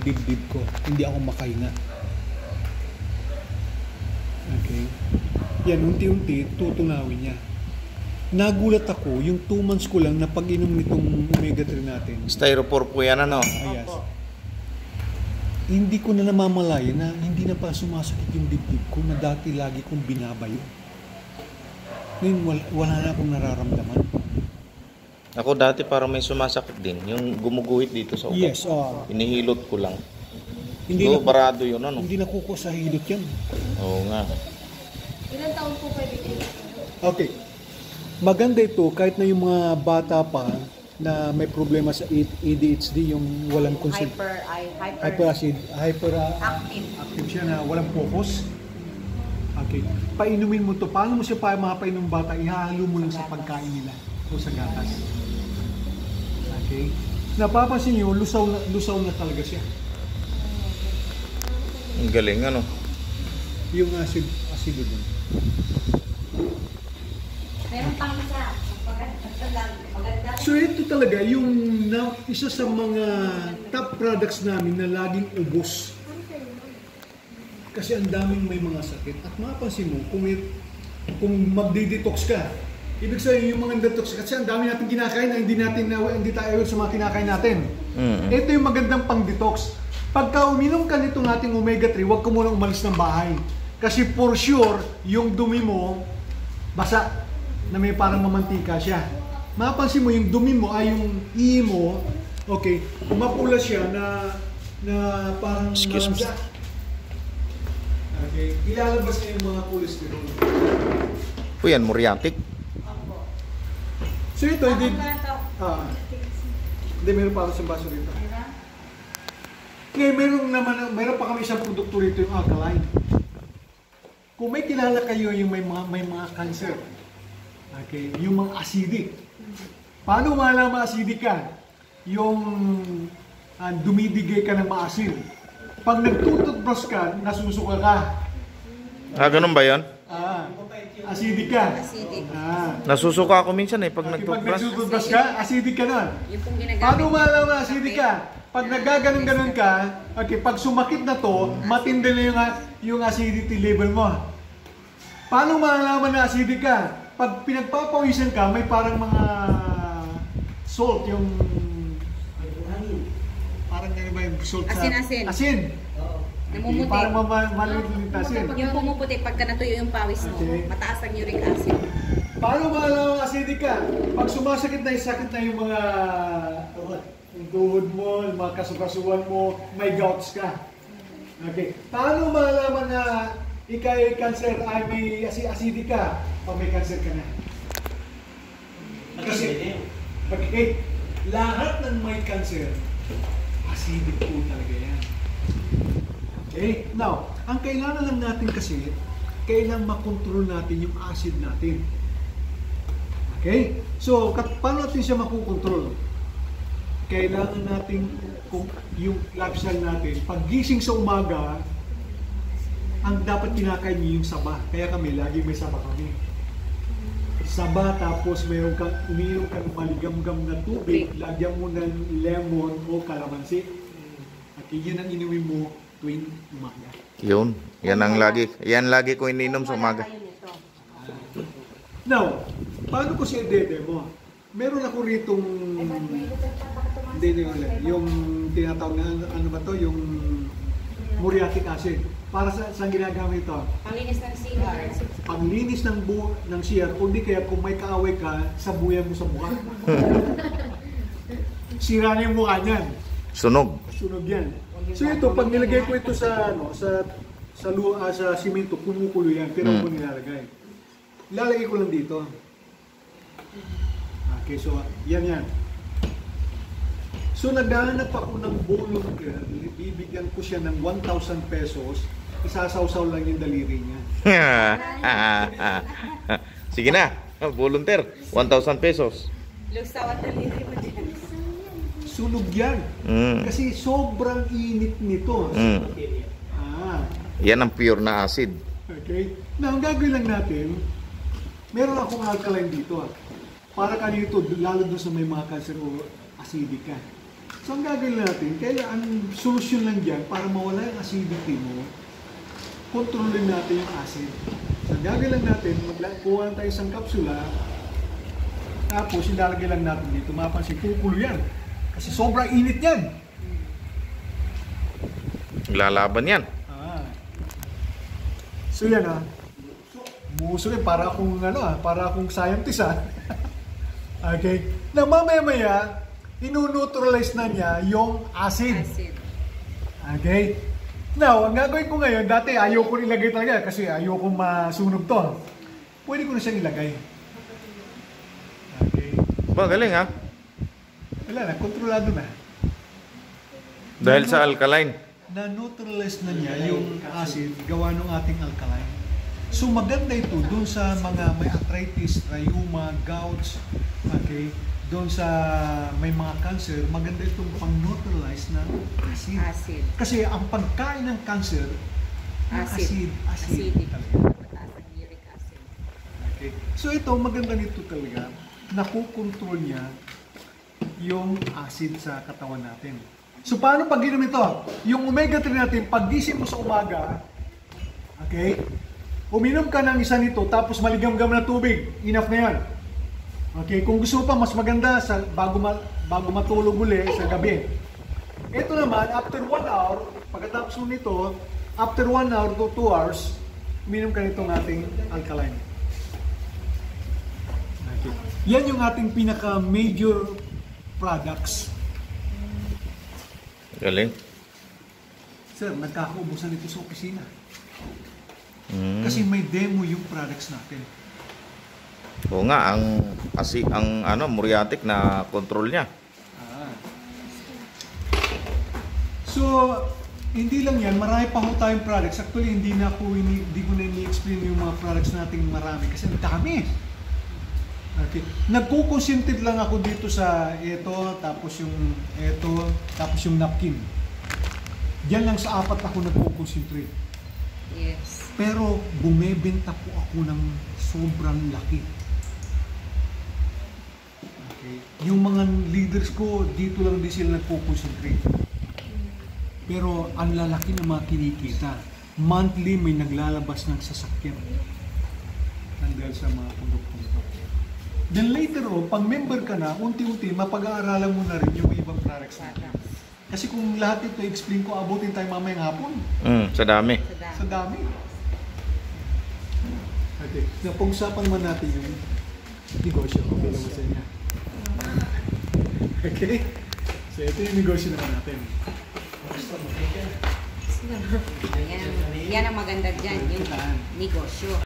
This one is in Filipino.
dibdib ko. Hindi ako makahinga. Okay. Yan, unti-unti, tutunawin niya. Nagulat ako, yung 2 months ko lang na pag-inom nitong omega-3 natin. Styrofoam po yan, ano? Yes. Hindi ko na namamalayan na hindi na pa sumasakit yung dibdib ko na dati lagi kong binabayo. Ngayon, wala na akong nararamdaman. Ako dati parang may sumasakit din. Yung gumuguhit dito sa ugat. Yes, Inihilot ko lang. Hindi So, na, barado yun, ano? hindi na kuko sa hilot yan. Oo nga. Ilan taon po pwede kayo? Okay. Maganda ito kahit na yung mga bata pa na may problema sa ADHD, yung walang hyperactive siya na walang focus. Okay. Painumin mo to. Paano mo siya mapainom bata? Ihalo mo lang sa pagkain nila o sa gatas. Okay. Napapansin niyo, lusaw na talaga siya. Ang galing, ano? Yung acid doon. Meron pang isa. Maganda. So ito talaga yung isa sa mga top products namin na laging ubos. Kasi ang daming may mga sakit. At mapapansin mo, kung magdi-detox ka, ibig sabihin yung mga detox, kasi ang dami natin kinakain na hindi tayo sa mga kinakain natin. Ito yung magandang pang-detox. Pagka uminom ka nitong ating omega-3, huwag ka munang umalis ng bahay. Kasi for sure, yung dumi mo, basa, na may parang mamantika siya. Mapansin mo, yung dumi mo ay yung ihi mo, okay, mapula siya na parang malamsa. Okay, ilalabas na yung mga cholesterol. O yan, muriatic. So ito, hindi meron pa ako sa baso dito. Kaya meron pa kami isang produkto rito, yung alkaline. Kung may kilala kayo yung may mga cancer, okay, yung mga acidic. Paano malaman acidic ka? Yung dumidigay ka ng maasim. Pag nagtututbrush ka, nasusuka ka. Ganun ba yan? Acidic ka. Acidic. Nasusuka ako minsan pag Pag nagtutbrush. nagtutbrush ka, acidic ka na. Yung pong ginagamit. Paano malaman acidic ka? Pag nagaganon-ganon ka, okay, pag sumakit na to, matindi na yung acidity level mo. Paano malalaman na acidic ka? Pag pinagpapawisan ka, may parang mga salt, yung parang gano'n ba yung salt sa... Asin. Asin. Namumuti. Parang maliit asin. Yung pumuputi, pagka natuyo yung pawis mo, Okay. mataas ang uric acid. Paano malalaman acidic ka? Pag sumasakit na yung mga yung tuhod mo, yung mga kasukasuan mo, may gouts ka. Okay. Paano malalaman na ikay cancer ay may acidic ka pag may cancer ka na? Kasi lahat ng may cancer, acidic po talaga yan. Okay? Now, ang kailangan lang natin kasi, kailangan makontrol natin yung acid natin. Okay? So, paano natin siya makukontrol? Kailangan natin yung lifestyle natin. Pag gising sa umaga, ang dapat kinakain niyo yung saba. Kaya kami, lagi may saba kami. Saba, tapos umiinom ka ng maligam-gam na tubig, lagyan mo ng lemon o kalamansi. At yun ang inumin mo tuwing umaga. Yun. Yan lagi ko ininom sa umaga. Now, paano ko siya i-demo? Meron ako ritong yung tinatawag na ano ba to, yung muriatic acid. Para sa ginagamit ito? Panglinis ng CR. Panglinis ng CR, kundi kaya kung may kaaway ka, sabuyan mo sa mukha. Sira na yung mukha niyan. Sunog. Sunog yan. So ito, pag nilagay ko ito sa simento, kumukulo yan, pero ko nilalagay. Ilalagay ko lang dito. Okay, so yan. So naghahanap ako ng volunteer, bibigyan ko siya ng 1,000 pesos, isasawsaw lang yung daliri niya. Sige na, volunteer, 1,000 pesos. Lusaw at daliri mo dyan. Sunog yan. Kasi sobrang init nito. Yan ang pure na acid. Okay? Now, ang gagawin lang natin, meron akong alkaline dito. Para kanito, lalo doon sa may mga cancer o acidic ka. So ang gagawin natin, ang solusyon lang dyan para mawala yung acidity mo, kontrolin natin yung acid. So ang gagawin lang natin, kuha lang tayo isang kapsula, tapos ilalagay lang natin dito, mapansin, kukulo yan. Kasi sobrang init yan. Lalaban yan. So yan muso rin, para akong scientist Okay. Na mamaya inu-neutralize na niya yung acid. Okay. Now, ang gagawin ko ngayon, dati ayaw ko ilagay talaga kasi ayaw ko masunog to. Pwede ko na siyang ilagay. Okay. Ba, galing ha? Wala na, kontrolado na. Dahil sa alkaline. Na-neutralize na niya yung acid gawa ng ating alkaline. So maganda ito doon sa mga may arthritis, rheuma, gouts, okay, doon sa may mga cancer, maganda itong pang-neutralize ng acid. Kasi ang pagkain ng cancer, acid talaga. Uric acid. Okay. So ito, maganda nito talaga, nakukontrol niya yung acid sa katawan natin. So paano pag inom ito? Yung omega-3 natin, pag gising mo sa umaga, okay, uminom ka ng isa nito, tapos maligam-gam na tubig, enough na yan. Okay, kung gusto pa, mas maganda bago matulog uli sa gabi. Ito naman, after 1 hour, pagkatapos mo nito, after 1 hour to 2 hours, uminom ka nitong ating alkaline. Okay. Yan yung ating pinaka-major products. Galing. Sir, nagkakaubusan ito sa opisina. Kasi may demo yung products natin. Oo nga, ang muriatic na control niya. So, hindi lang yan, marami pa ho tayong products. Actually, hindi ko na ini-explain yung mga products nating marami kasi ang dami. Okay. Nagko-concentrate lang ako dito sa ito, tapos yung napkin. Diyan lang sa 4 ako nagko-concentrate. Yes. Pero bumebenta po ako ng sobrang laki. Okay. Yung mga leaders ko, dito lang din sila nagpo-concentrate. Pero ang lalaki ng mga kinikita. Monthly may naglalabas ng sasakyan. Dahil sa mga produkto nito. Then later on, pag member ka na, unti-unti, mapag-aaralan mo na rin yung ibang products natin. Kasi kung lahat ito explain ko, abutin tayo mamayang hapon. Sa dami. Sa dami. Okay. Napag-usapan naman natin yung negosyo. Okay naman sa inyo. Okay? So ito yung negosyo naman natin. Yan ang maganda dyan, yung negosyo.